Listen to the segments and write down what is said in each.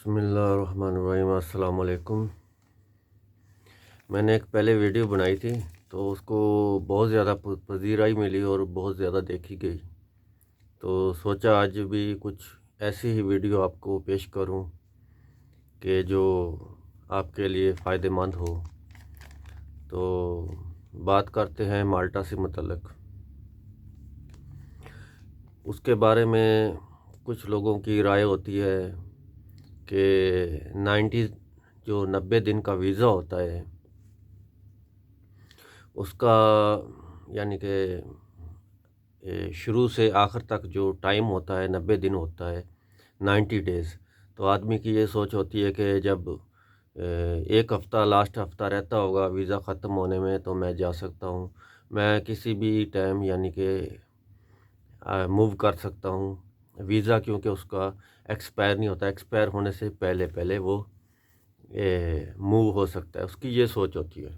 بسم اللہ الرحمن الرحیم۔ السلام علیکم۔ میں نے ایک پہلے ویڈیو بنائی تھی تو اس کو بہت زیادہ پذیرائی ملی اور بہت زیادہ دیکھی گئی، تو سوچا آج بھی کچھ ایسی ہی ویڈیو آپ کو پیش کروں کہ جو آپ کے لیے فائدہ مند ہو۔ تو بات کرتے ہیں مالٹا سے متعلق۔ اس کے بارے میں کچھ لوگوں کی رائے ہوتی ہے کہ 90 دن کا ویزا ہوتا ہے، اس کا یعنی کہ شروع سے آخر تک جو ٹائم ہوتا ہے 90 دن ہوتا ہے، 90 ڈیز۔ تو آدمی کی یہ سوچ ہوتی ہے کہ جب ایک ہفتہ لاسٹ ہفتہ رہتا ہوگا ویزا ختم ہونے میں تو میں جا سکتا ہوں، میں کسی بھی ٹائم یعنی کہ موو کر سکتا ہوں ویزا، کیونکہ اس کا ایکسپائر نہیں ہوتا، ایکسپائر ہونے سے پہلے وہ موو ہو سکتا ہے، اس کی یہ سوچ ہوتی ہے۔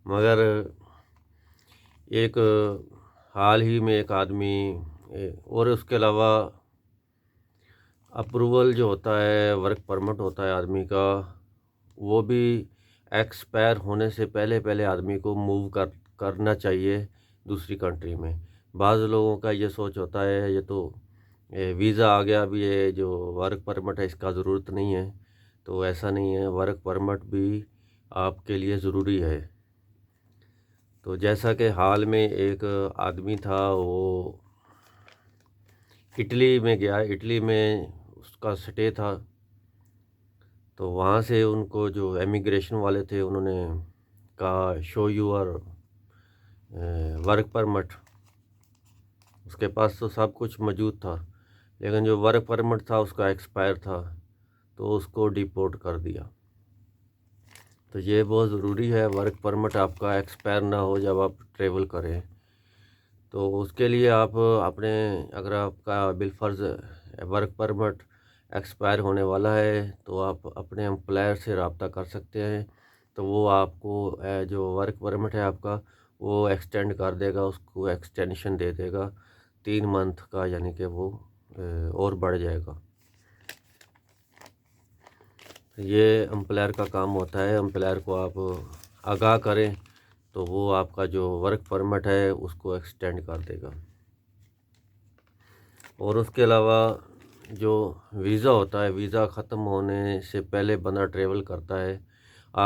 مگر ایک حال ہی میں ایک آدمی اور اس کے علاوہ اپروول جو ہوتا ہے، ورک پرمٹ ہوتا ہے آدمی کا، وہ بھی ایکسپائر ہونے سے پہلے آدمی کو موو کرنا چاہیے دوسری کنٹری میں۔ بعض لوگوں کا یہ سوچ ہوتا ہے یہ تو ویزا آ گیا، ابھی یہ جو ورک پرمٹ ہے اس کا ضرورت نہیں ہے، تو ایسا نہیں ہے، ورک پرمٹ بھی آپ کے لیے ضروری ہے۔ تو جیسا کہ حال میں ایک آدمی تھا، وہ اٹلی میں گیا، اٹلی میں اس کا سٹے تھا، تو وہاں سے ان کو جو امیگریشن والے تھے انہوں نے کہا شو یور ورک پرمٹ۔ اس کے پاس تو سب کچھ موجود تھا، لیکن جو ورک پرمٹ تھا اس کا ایکسپائر تھا، تو اس کو ڈیپورٹ کر دیا۔ تو یہ بہت ضروری ہے، ورک پرمٹ آپ کا ایکسپائر نہ ہو جب آپ ٹریول کریں۔ تو اس کے لیے آپ اپنے اگر آپ کا بالفرض ورک پرمٹ ایکسپائر ہونے والا ہے تو آپ اپنے امپلائر سے رابطہ کر سکتے ہیں، تو وہ آپ کو جو ورک پرمٹ ہے آپ کا وہ ایکسٹینڈ کر دے گا، اس کو ایکسٹینشن دے دے گا 3 منتھ کا، یعنی کہ وہ اور بڑھ جائے گا۔ یہ امپلائر کا کام ہوتا ہے، امپلائر کو آپ آگاہ کریں تو وہ آپ کا جو ورک پرمٹ ہے اس کو ایکسٹینڈ کر دے گا۔ اور اس کے علاوہ جو ویزا ہوتا ہے، ویزا ختم ہونے سے پہلے بندہ ٹریول کرتا ہے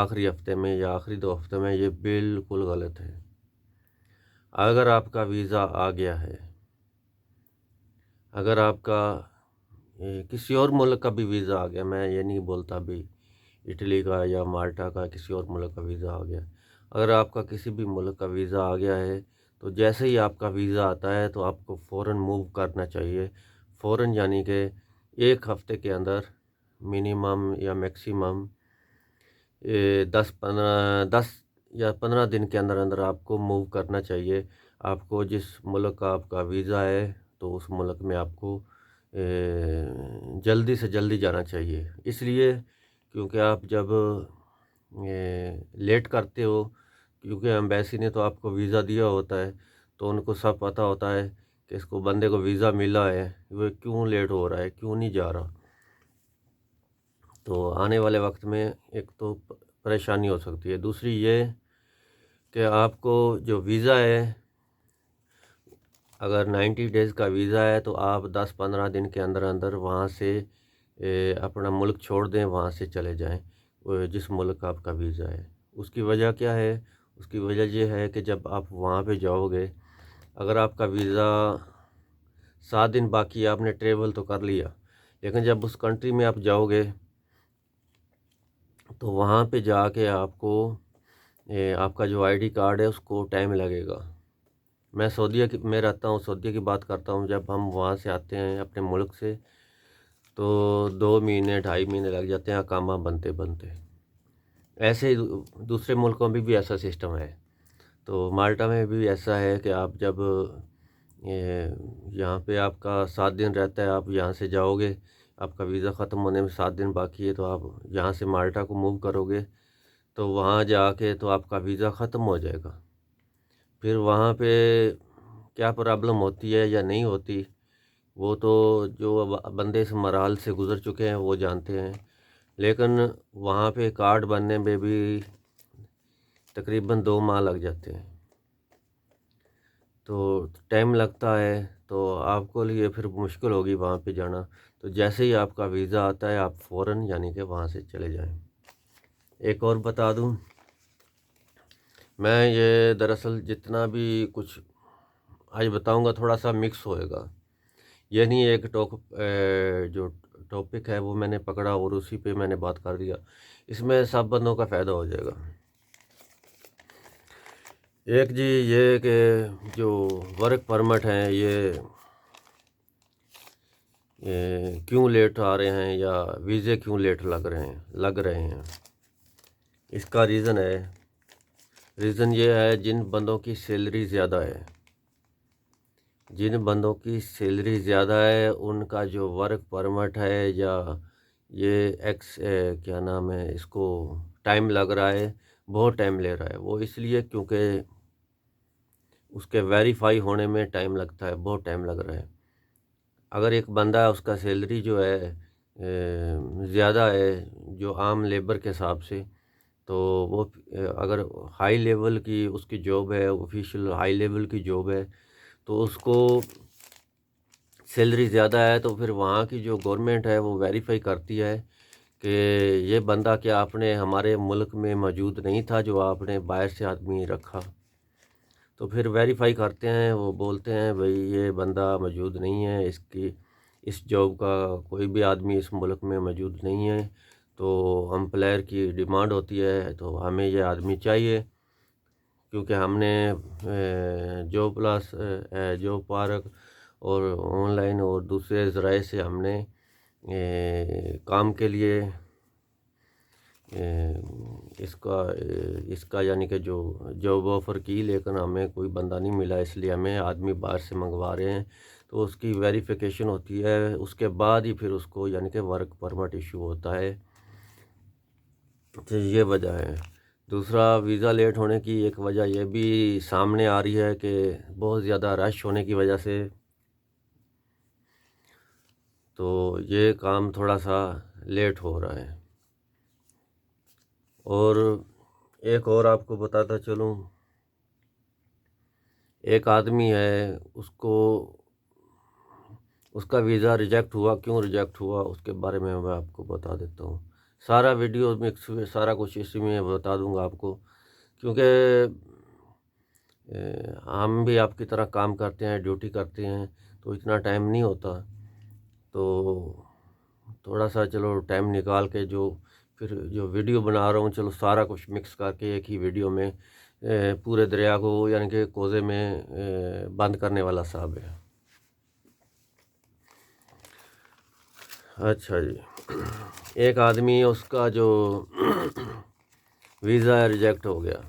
آخری ہفتے میں یا آخری 2 ہفتے میں، یہ بالکل غلط ہے۔ اگر آپ کا ویزا آ گیا ہے، اگر آپ کا کسی اور ملک کا بھی ویزا آ گیا، میں یہ نہیں بولتا بھی اٹلی کا یا مالٹا کا، کسی اور ملک کا ویزا آ گیا، اگر آپ کا کسی بھی ملک کا ویزا آ گیا ہے تو جیسے ہی آپ کا ویزا آتا ہے تو آپ کو فوراً موو کرنا چاہیے، فوراً یعنی کہ 1 ہفتے کے اندر منیمم یا میکسیمم 10 یا 15 دن کے اندر آپ کو موو کرنا چاہیے۔ آپ کو جس ملک کا آپ کا ویزا ہے تو اس ملک میں آپ کو جلدی سے جلدی جانا چاہیے، اس لیے کیونکہ آپ جب لیٹ کرتے ہو، کیونکہ ایمبیسی نے تو آپ کو ویزا دیا ہوتا ہے، تو ان کو سب پتہ ہوتا ہے کہ اس کو بندے کو ویزا ملا ہے، وہ کیوں لیٹ ہو رہا ہے، کیوں نہیں جا رہا۔ تو آنے والے وقت میں ایک تو پریشانی ہو سکتی ہے، دوسری یہ کہ آپ کو جو ویزا ہے، اگر 90 ڈیز کا ویزا ہے تو آپ 10-15 دن کے اندر وہاں سے اپنا ملک چھوڑ دیں، وہاں سے چلے جائیں جس ملک کا آپ کا ویزا ہے۔ اس کی وجہ کیا ہے؟ اس کی وجہ یہ ہے کہ جب آپ وہاں پہ جاؤ گے، اگر آپ کا ویزا 7 دن باقی، آپ نے ٹریول تو کر لیا، لیکن جب اس کنٹری میں آپ جاؤ گے تو وہاں پہ جا کے آپ کو آپ کا جو آئی ڈی کارڈ ہے اس کو ٹائم لگے گا۔ میں سعودیہ میں رہتا ہوں، سعودیہ کی بات کرتا ہوں، جب ہم وہاں سے آتے ہیں اپنے ملک سے تو 2 مہینے 2.5 مہینے لگ جاتے ہیں اقامہ بنتے۔ ایسے ہی دوسرے ملکوں میں بھی ایسا سسٹم ہے، تو مالٹا میں بھی ایسا ہے کہ آپ جب یہاں پہ آپ کا 7 دن رہتا ہے، آپ یہاں سے جاؤ گے، آپ کا ویزا ختم ہونے میں 7 دن باقی ہے، تو آپ یہاں سے مالٹا کو موو کرو گے تو وہاں جا کے تو آپ کا ویزا ختم ہو جائے گا۔ پھر وہاں پہ کیا پرابلم ہوتی ہے یا نہیں ہوتی، وہ تو جو بندے اس مراحل سے گزر چکے ہیں وہ جانتے ہیں۔ لیکن وہاں پہ کارڈ بننے میں بھی تقریباً 2 ماہ لگ جاتے ہیں، تو ٹائم لگتا ہے، تو آپ کو لیے پھر مشکل ہوگی وہاں پہ جانا۔ تو جیسے ہی آپ کا ویزا آتا ہے آپ فوراً یعنی کہ وہاں سے چلے جائیں۔ ایک اور بتا دوں، میں یہ دراصل جتنا بھی کچھ آج بتاؤں گا تھوڑا سا مکس ہوئے گا، یہ نہیں ایک جو ٹاپک ہے وہ میں نے پکڑا اور اسی پہ میں نے بات کر دیا، اس میں سب بندوں کا فائدہ ہو جائے گا۔ ایک جی یہ کہ جو ورک پرمٹ ہیں یہ کیوں لیٹ آ رہے ہیں یا ویزے کیوں لیٹ لگ رہے ہیں، اس کا ریزن یہ ہے جن بندوں کی سیلری زیادہ ہے، ان کا جو ورک پرمٹ ہے یا یہ کیا نام ہے اس کو ٹائم لگ رہا ہے، بہت ٹائم لے رہا ہے، وہ اس لیے کیونکہ اس کے ویریفائی ہونے میں ٹائم لگتا ہے، بہت ٹائم لگ رہا ہے۔ اگر ایک بندہ اس کا سیلری جو ہے زیادہ ہے جو عام لیبر کے حساب سے، تو وہ اگر ہائی لیول کی اس کی جاب ہے، آفیشیل ہائی لیول کی جاب ہے، تو اس کو سیلری زیادہ ہے، تو پھر وہاں کی جو گورنمنٹ ہے وہ ویریفائی کرتی ہے کہ یہ بندہ کیا آپ نے ہمارے ملک میں موجود نہیں تھا جو آپ نے باہر سے آدمی رکھا، تو پھر ویریفائی کرتے ہیں، وہ بولتے ہیں بھئی یہ بندہ موجود نہیں ہے، اس جاب کا کوئی بھی آدمی اس ملک میں موجود نہیں ہے، تو امپلائر کی ڈیمانڈ ہوتی ہے تو ہمیں یہ آدمی چاہیے، کیونکہ ہم نے جاب پارک اور آن لائن اور دوسرے ذرائع سے ہم نے کام کے لیے اس کا یعنی کہ جو جاب آفر کی، لیکن ہمیں کوئی بندہ نہیں ملا، اس لیے ہمیں آدمی باہر سے منگوا رہے ہیں، تو اس کی ویریفیکیشن ہوتی ہے، اس کے بعد ہی پھر اس کو یعنی کہ ورک پرمٹ ایشو ہوتا ہے، تو یہ وجہ ہے۔ دوسرا ویزا لیٹ ہونے کی ایک وجہ یہ بھی سامنے آ رہی ہے کہ بہت زیادہ رش ہونے کی وجہ سے، تو یہ کام تھوڑا سا لیٹ ہو رہا ہے۔ اور ایک اور آپ کو بتاتا چلوں، ایک آدمی ہے اس کا ویزا ریجیکٹ ہوا، کیوں ریجیکٹ ہوا اس کے بارے میں آپ کو بتا دیتا ہوں، سارا ویڈیو مکس ہوئے، سارا کچھ اسی میں بتا دوں گا آپ کو، کیونکہ ہم بھی آپ کی طرح کام کرتے ہیں، ڈیوٹی کرتے ہیں، تو اتنا ٹائم نہیں ہوتا، تو تھوڑا سا چلو ٹائم نکال کے پھر جو ویڈیو بنا رہا ہوں، چلو سارا کچھ مکس کر کے ایک ہی ویڈیو میں پورے دریا کو یعنی کہ کوزے میں بند کرنے والا صاحب ہے۔ اچھا جی، ایک آدمی اس کا جو ویزا ریجیکٹ ہو گیا،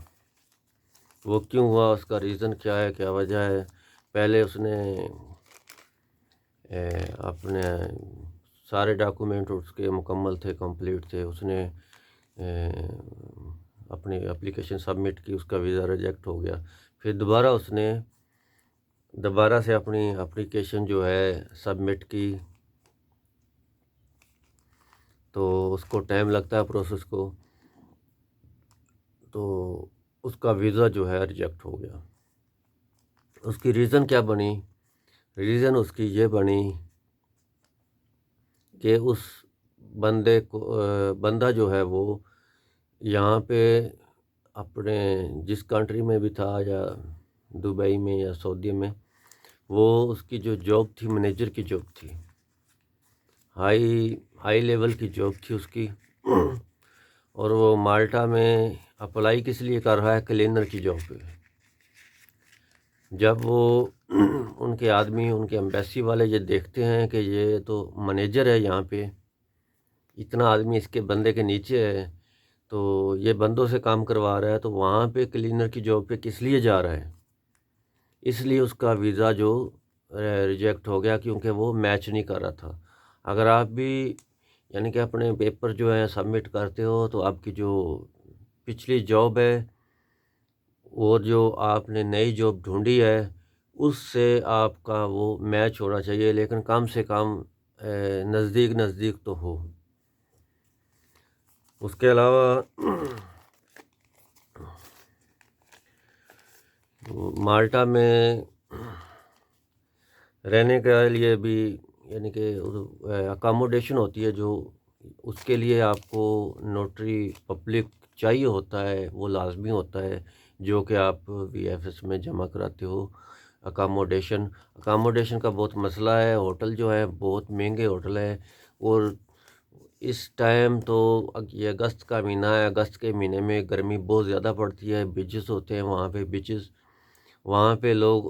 وہ کیوں ہوا، اس کا ریزن کیا ہے، کیا وجہ ہے؟ پہلے اس نے اپنے سارے ڈاکومنٹ اس کے مکمل تھے، کمپلیٹ تھے، اس نے اپنی اپلیکیشن سبمٹ کی، اس کا ویزا ریجیکٹ ہو گیا، پھر دوبارہ سے اپنی اپلیکیشن جو ہے سبمٹ کی، تو اس کو ٹائم لگتا ہے پروسیس کو، تو اس کا ویزا جو ہے ریجیکٹ ہو گیا۔ اس کی ریزن کیا بنی؟ ریزن اس کی یہ بنی کہ اس بندہ جو ہے وہ یہاں پہ اپنے جس کنٹری میں بھی تھا، یا دبئی میں یا سعودی میں، وہ اس کی جو جاب تھی مینیجر کی جاب تھی، ہائی لیول کی جاب تھی اس کی، اور وہ مالٹا میں اپلائی کس لیے کر رہا ہے؟ کلینر کی جاب پہ۔ جب وہ ان کے ایمبیسی والے یہ دیکھتے ہیں کہ یہ تو مینیجر ہے یہاں پہ، اتنا آدمی اس کے بندے کے نیچے ہے، تو یہ بندوں سے کام کروا رہا ہے، تو وہاں پہ کلینر کی جاب پہ کس لیے جا رہا ہے؟ اس لیے اس کا ویزا جو ریجیکٹ ہو گیا، کیونکہ وہ میچ نہیں کر رہا تھا۔ اگر آپ بھی یعنی کہ اپنے پیپر جو ہیں سبمٹ کرتے ہو، تو آپ کی جو پچھلی جاب ہے اور جو آپ نے نئی جاب ڈھونڈی ہے، اس سے آپ کا وہ میچ ہونا چاہیے، لیکن کم سے کم نزدیک تو ہو۔ اس کے علاوہ مالٹا میں رہنے کے لیے بھی یعنی کہ اکاموڈیشن ہوتی ہے، جو اس کے لیے آپ کو نوٹری پبلک چاہیے ہوتا ہے، وہ لازمی ہوتا ہے، جو کہ آپ وی ایف ایس میں جمع کراتے ہو۔ اکاموڈیشن کا بہت مسئلہ ہے، ہوٹل جو ہے بہت مہنگے ہوٹل ہے، اور اس ٹائم تو یہ اگست کا مہینہ ہے، اگست کے مہینے میں گرمی بہت زیادہ پڑتی ہے، بیچز ہوتے ہیں وہاں پہ، بیچز وہاں پہ لوگ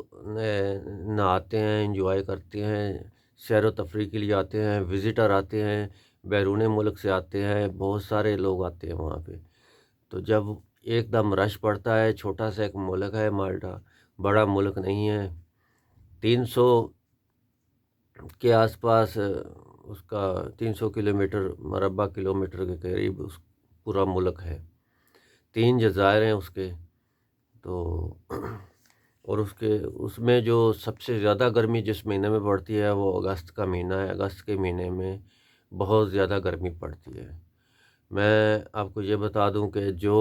نہاتے ہیں، انجوائے کرتے ہیں، سیر و تفریح کے لیے آتے ہیں، وزٹر آتے ہیں، بیرون ملک سے آتے ہیں، بہت سارے لوگ آتے ہیں وہاں پہ۔ تو جب ایک دم رش پڑتا ہے، چھوٹا سا ایک ملک ہے مالٹا، بڑا ملک نہیں ہے، 300 کے آس پاس اس کا 300 کلومیٹر مربع کلومیٹر کے قریب اس پورا ملک ہے، 3 جزائر ہیں اس کے۔ تو اور اس میں جو سب سے زیادہ گرمی جس مہینے میں پڑتی ہے وہ اگست کا مہینہ ہے، اگست کے مہینے میں بہت زیادہ گرمی پڑتی ہے۔ میں آپ کو یہ بتا دوں کہ جو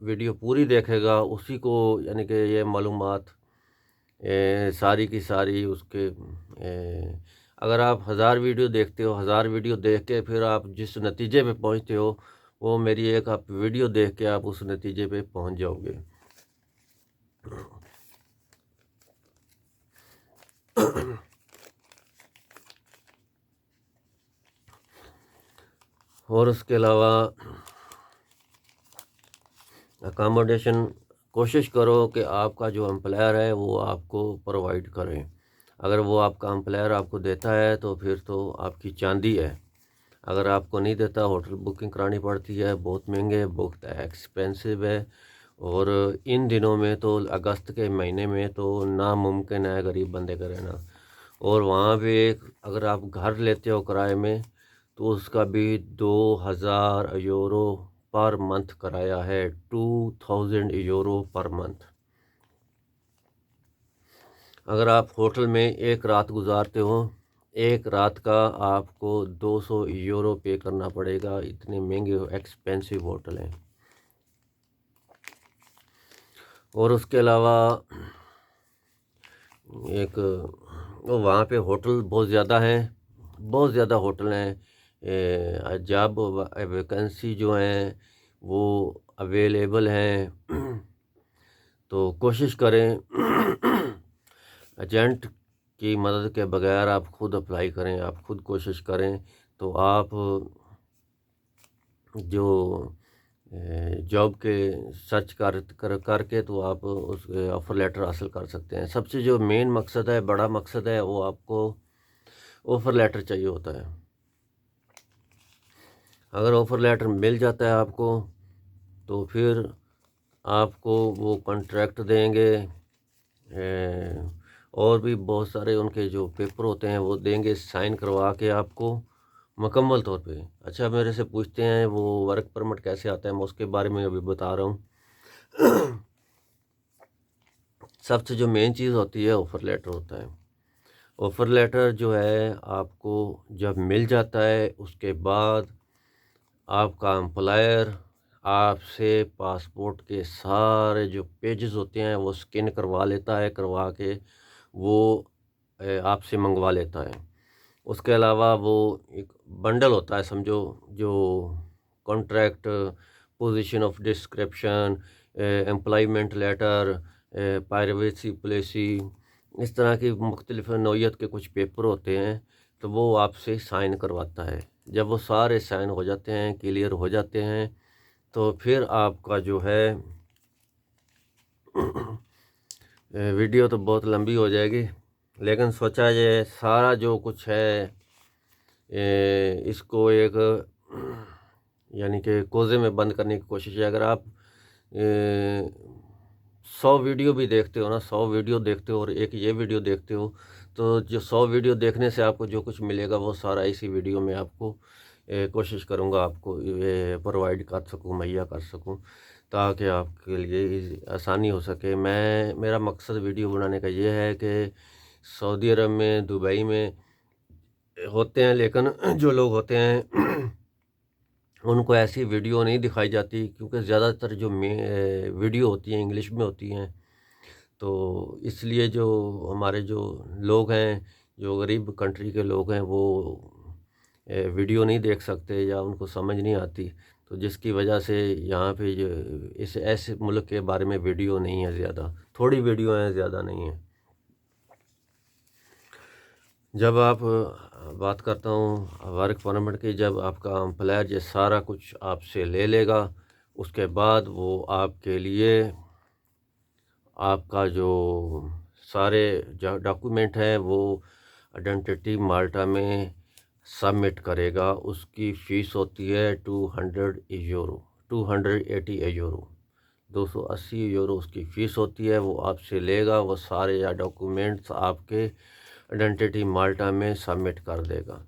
ویڈیو پوری دیکھے گا اسی کو یعنی کہ یہ معلومات ساری کی ساری اس کے اگر آپ 1000 ویڈیو دیکھتے ہو، 1000 ویڈیو دیکھ کے پھر آپ جس نتیجے پہ پہنچتے ہو، وہ میری ایک آپ ویڈیو دیکھ کے آپ اس نتیجے پہ پہنچ جاؤ گے۔ اور اس کے علاوہ اکاموڈیشن کوشش کرو کہ آپ کا جو امپلائر ہے وہ آپ کو پرووائڈ کریں۔ اگر وہ آپ کا امپلائر آپ کو دیتا ہے تو پھر تو آپ کی چاندی ہے، اگر آپ کو نہیں دیتا ہوٹل بکنگ کرانی پڑتی ہے، بہت مہنگے، بہت ایکسپینسو ہے، اور ان دنوں میں تو اگست کے مہینے میں تو ناممکن ہے غریب بندے کا رہنا۔ اور وہاں پہ اگر آپ گھر لیتے ہو کرائے میں تو اس کا بھی 2000 یورو پر منتھ کرایہ ہے، 2000 یورو پر منتھ۔ اگر آپ ہوٹل میں ایک رات گزارتے ہو، ایک رات کا آپ کو 200 یورو پے کرنا پڑے گا، اتنے مہنگے ایکسپینسو ہوٹل ہیں۔ اور اس کے علاوہ ایک وہاں پہ ہوٹل بہت زیادہ ہیں، بہت زیادہ ہوٹل ہیں، جاب ویکنسی جو ہیں وہ اویلیبل ہیں۔ تو کوشش کریں ایجنٹ کی مدد کے بغیر آپ خود اپلائی کریں، آپ خود کوشش کریں، تو آپ جو جاب کے سرچ کر کے تو آپ اس آفر لیٹر حاصل کر سکتے ہیں۔ سب سے جو مین مقصد ہے، بڑا مقصد ہے، وہ آپ کو آفر لیٹر چاہیے ہوتا ہے۔ اگر آفر لیٹر مل جاتا ہے آپ کو تو پھر آپ کو وہ کانٹریکٹ دیں گے، اور بھی بہت سارے ان کے جو پیپر ہوتے ہیں وہ دیں گے سائن کروا کے آپ کو مکمل طور پہ۔ اچھا، میرے سے پوچھتے ہیں وہ ورک پرمٹ کیسے آتا ہے، میں اس کے بارے میں ابھی بتا رہا ہوں۔ سب سے جو مین چیز ہوتی ہے آفر لیٹر ہوتا ہے۔ آفر لیٹر جو ہے آپ کو جب مل جاتا ہے اس کے بعد آپ کا امپلائر آپ سے پاسپورٹ کے سارے جو پیجز ہوتے ہیں وہ سکین کروا لیتا ہے، کروا کے وہ آپ سے منگوا لیتا ہے۔ اس کے علاوہ وہ ایک بنڈل ہوتا ہے سمجھو، جو contract, position of description, employment letter, privacy policy, اس طرح کی مختلف نوعیت کے کچھ پیپر ہوتے ہیں، تو وہ آپ سے سائن کرواتا ہے۔ جب وہ سارے سائن ہو جاتے ہیں، کلیئر ہو جاتے ہیں، تو پھر آپ کا جو ہے ویڈیو تو بہت لمبی ہو جائے گی، لیکن سوچا یہ سارا جو کچھ ہے اس کو ایک یعنی کہ کوزے میں بند کرنے کی کوشش ہے۔ اگر آپ 100 ویڈیو بھی دیکھتے ہو نا، 100 ویڈیو دیکھتے ہو اور ایک یہ ویڈیو دیکھتے ہو، تو جو 100 ویڈیو دیکھنے سے آپ کو جو کچھ ملے گا وہ سارا اسی ویڈیو میں آپ کو کوشش کروں گا آپ کو پرووائڈ کر سکوں، مہیا کر سکوں، تاکہ آپ کے لیے آسانی ہو سکے۔ میرا مقصد ویڈیو بنانے کا یہ ہے کہ سعودی عرب میں، دبئی میں ہوتے ہیں، لیکن جو لوگ ہوتے ہیں ان کو ایسی ویڈیو نہیں دکھائی جاتی، کیونکہ زیادہ تر جو ویڈیو ہوتی ہیں انگلش میں ہوتی ہیں، تو اس لیے جو ہمارے جو لوگ ہیں، جو غریب کنٹری کے لوگ ہیں، وہ ویڈیو نہیں دیکھ سکتے یا ان کو سمجھ نہیں آتی، تو جس کی وجہ سے یہاں پہ اس ایسے ملک کے بارے میں ویڈیو نہیں ہے، زیادہ تھوڑی ویڈیو ہیں، زیادہ نہیں ہیں۔ جب آپ بات کرتا ہوں ورک پرمٹ کی، جب آپ کا امپلائر یہ سارا کچھ آپ سے لے لے گا، اس کے بعد وہ آپ کے لیے آپ کا جو سارے ڈاکومنٹ ہیں وہ آئیڈینٹی مالٹا میں سبمٹ کرے گا۔ اس کی فیس ہوتی ہے 200 یورو، 280 یورو، 280 یورو اس کی فیس ہوتی ہے۔ وہ آپ سے لے گا، وہ سارے ڈاکومنٹس آپ کے آئیڈینٹی مالٹا میں سبمٹ کر دے گا۔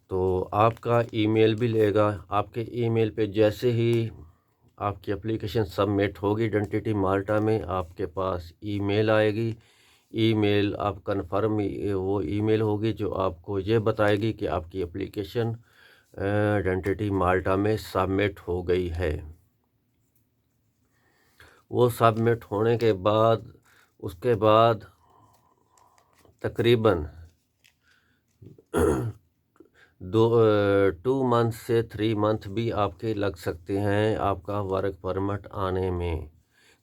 تو آپ کا ای میل بھی لے گا، آپ کے ای میل پہ جیسے ہی آپ کی اپلیکیشن سبمٹ ہوگی آئیڈینٹی مالٹا میں، آپ کے پاس ای میل آئے گی۔ ای میل آپ کنفرم وہ ای میل ہوگی جو آپ کو یہ بتائے گی کہ آپ کی اپلیکیشن آئیڈینٹی مالٹا میں سبمٹ ہو گئی ہے۔ وہ سبمٹ ہونے کے بعد اس کے بعد تقریباً 2 منتھ سے 3 منتھ بھی آپ کے لگ سکتے ہیں آپ کا ورک پرمٹ آنے میں۔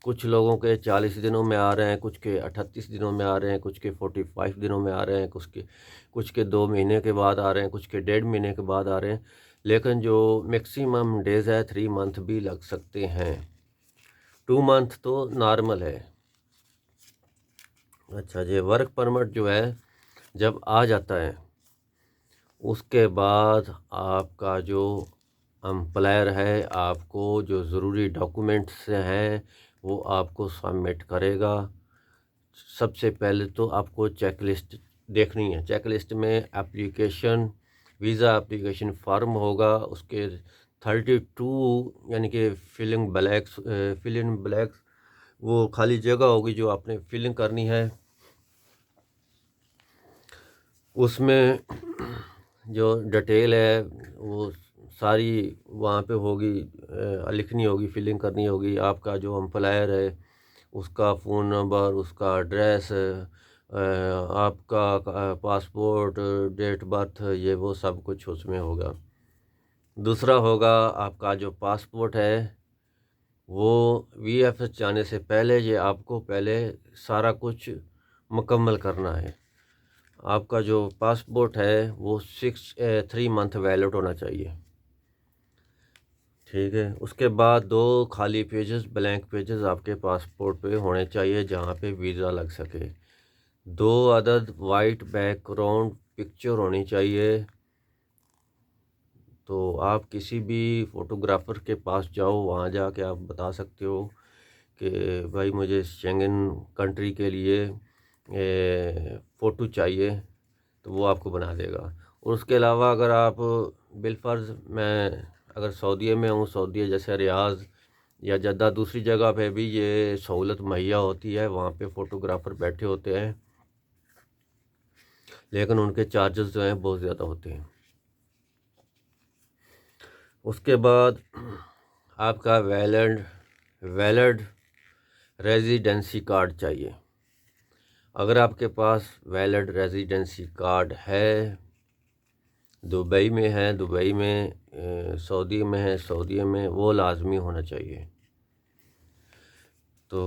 کچھ لوگوں کے 40 دنوں میں آ رہے ہیں، کچھ کے 38 دنوں میں آ رہے ہیں، کچھ کے 45 دنوں میں آ رہے ہیں، کچھ کے 2 مہینے کے بعد آ رہے ہیں، کچھ کے 1.5 مہینے کے بعد آ رہے ہیں، لیکن جو میکسیمم ڈیز ہے 3 منتھ بھی لگ سکتے ہیں۔ 2 منتھ تو نارمل ہے۔ اچھا جی، ورک پرمٹ جو ہے جب آ جاتا ہے، اس کے بعد آپ کا جو امپلائر ہے آپ کو جو ضروری ڈاکومنٹس ہیں وہ آپ کو سبمٹ کرے گا۔ سب سے پہلے تو آپ کو چیک لسٹ دیکھنی ہے۔ چیک لسٹ میں اپلیکیشن، ویزا اپلیکیشن فارم ہوگا، اس کے 32 یعنی کہ فلنگ بلیکس وہ خالی جگہ ہوگی جو آپ نے فلنگ کرنی ہے۔ اس میں جو ڈیٹیل ہے وہ ساری وہاں پہ ہوگی، لکھنی ہوگی، فلنگ کرنی ہوگی۔ آپ کا جو امپلائر ہے اس کا فون نمبر، اس کا ایڈریس، آپ کا پاسپورٹ، ڈیٹ برتھ، یہ وہ سب کچھ اس میں ہوگا۔ دوسرا ہوگا آپ کا جو پاسپورٹ ہے وہ وی ایف ایس جانے سے پہلے یہ آپ کو پہلے سارا کچھ مکمل کرنا ہے۔ آپ کا جو پاسپورٹ ہے وہ 3 منتھ ویلڈ ہونا چاہیے، ٹھیک ہے۔ اس کے بعد 2 خالی پیجز، بلینک پیجز آپ کے پاسپورٹ پہ ہونے چاہیے جہاں پہ ویزا لگ سکے۔ 2 عدد وائٹ بیک گراؤنڈ پکچر ہونی چاہیے۔ تو آپ کسی بھی فوٹوگرافر کے پاس جاؤ، وہاں جا کے آپ بتا سکتے ہو کہ بھائی مجھے شینگن کنٹری کے لیے فوٹو چاہیے، تو وہ آپ کو بنا دے گا۔ اور اس کے علاوہ اگر آپ بالفرض میں اگر سعودیہ میں ہوں، سعودیہ جیسے ریاض یا جدہ، دوسری جگہ پہ بھی یہ سہولت مہیا ہوتی ہے، وہاں پہ فوٹوگرافر بیٹھے ہوتے ہیں، لیکن ان کے چارجز جو ہیں بہت زیادہ ہوتے ہیں۔ اس کے بعد آپ کا ویلڈ ریزیڈنسی کارڈ چاہیے۔ اگر آپ کے پاس ویلڈ ریزیڈنسی کارڈ ہے، دبئی میں ہے دبئی میں، سعودی میں ہے سعودی میں، وہ لازمی ہونا چاہیے۔ تو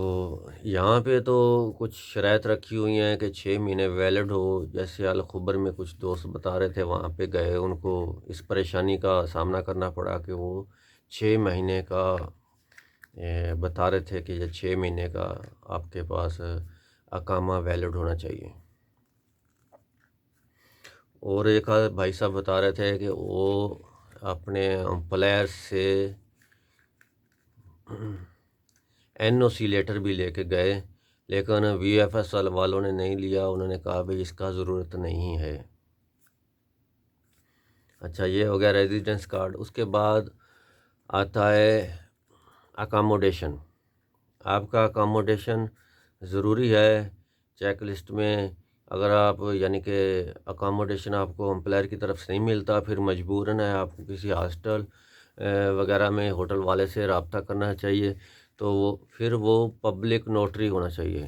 یہاں پہ تو کچھ شرائط رکھی ہوئی ہیں کہ 6 مہینے ویلڈ ہو۔ جیسے الخبر میں کچھ دوست بتا رہے تھے، وہاں پہ گئے، ان کو اس پریشانی کا سامنا کرنا پڑا کہ وہ 6 مہینے کا بتا رہے تھے کہ یہ 6 مہینے کا آپ کے پاس اقامہ ویلڈ ہونا چاہیے۔ اور ایک بھائی صاحب بتا رہے تھے کہ وہ اپنے امپلائر سے این او سی لیٹر بھی لے کے گئے، لیکن وی ایف ایس والوں نے نہیں لیا، انہوں نے کہا بھائی اس کا ضرورت نہیں ہے۔ اچھا، یہ ہو گیا ریزیڈنس کارڈ۔ اس کے بعد آتا ہے اکاموڈیشن۔ آپ کا اکاموڈیشن ضروری ہے۔ چیک لسٹ میں اگر آپ یعنی کہ اکاموڈیشن آپ کو امپلائر کی طرف سے نہیں ملتا، پھر مجبوراً ہے آپ کو کسی ہاسٹل وغیرہ میں ہوٹل والے سے رابطہ کرنا چاہیے، تو پھر وہ پبلک نوٹری ہونا چاہیے۔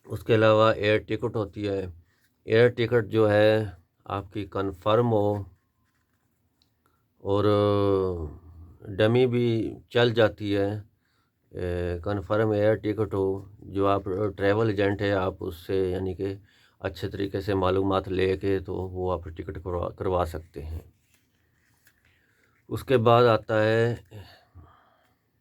اس کے علاوہ ایئر ٹکٹ ہوتی ہے، ایئر ٹکٹ جو ہے آپ کی کنفرم ہو اور ڈمی بھی چل جاتی ہے، کنفرم ایئر ٹکٹ ہو، جو آپ ٹریول ایجنٹ ہے آپ اس سے یعنی کہ اچھے طریقے سے معلومات لے کے تو وہ آپ ٹکٹ کروا سکتے ہیں۔ اس کے بعد آتا ہے